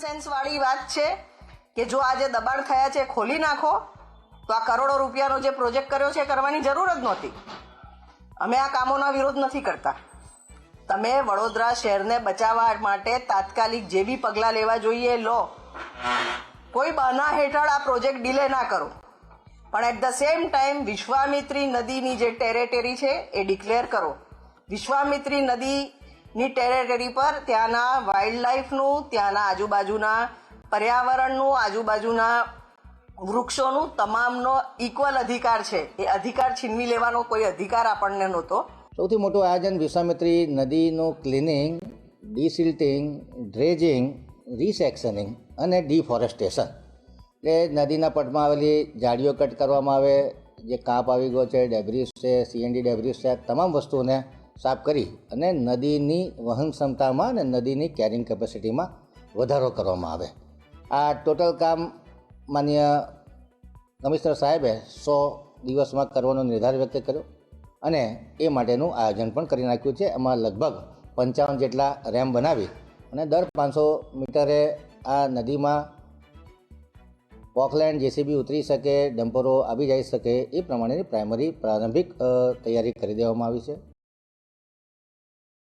સેન્સવાળી વાત છે કે જો આ જે દબાણ થયા છે ખોલી નાખો તો આ કરોડો રૂપિયાનો જે પ્રોજેક્ટ કર્યો છે કરવાની જરૂર જ નહોતી. અમે આ કામોના વિરોધ નથી કરતા. તમે વડોદરા શહેરને બચાવવા માટે તાત્કાલિક જે બી પગલાં લેવા જોઈએ લો. કોઈ બહાના હેઠળ આ પ્રોજેક્ટ ડિલે ના કરો. પણ at the same time Vishwamitri નદીની જે ટેરેટરી છે એ ડિક્લેર કરો. વિશ્વામિત્રી નદીની ટેરેટરી પર ત્યાંના વાઇલ્ડ લાઈફનું, ત્યાંના આજુબાજુના પર્યાવરણનું, આજુબાજુના વૃક્ષોનું તમામનો ઇક્વલ અધિકાર છે. એ અધિકાર છીનવી લેવાનો કોઈ અધિકાર આપણને નહોતો. સૌથી મોટું આયોજન વિશ્વામિત્રી નદીનું ક્લિનિંગ, ડિસિલ્ટિંગ, ડ્રેજિંગ, રિસેક્શનિંગ અને ડિફોરેસ્ટેશન. એટલે નદીના પટમાં આવેલી જાડીઓ કટ કરવામાં આવે, જે કાપ આવી ગયો છે, ડેબ્રીસ છે, સીએનડી ડેબ્રીસ છે, તમામ વસ્તુઓને સાફ કરી અને નદીની વહન ક્ષમતામાં અને નદીની કેરિંગ કેપેસિટીમાં વધારો કરવામાં આવે. આ ટોટલ કામ માન્ય કમિશનર સાહેબે 100 દિવસમાં કરવાનો નિર્ધાર વ્યક્ત કર્યો અને એ માટેનું આયોજન પણ કરી નાખ્યું છે. એમાં લગભગ 55 જેટલા રેમ બનાવી અને દર 500 મીટરે આ નદીમાં પોકલેન્ડ, જેસીબી ઉતરી શકે, ડમ્પરો આવી જઈ શકે એ પ્રમાણેની પ્રારંભિક તૈયારી કરી દેવામાં આવી છે.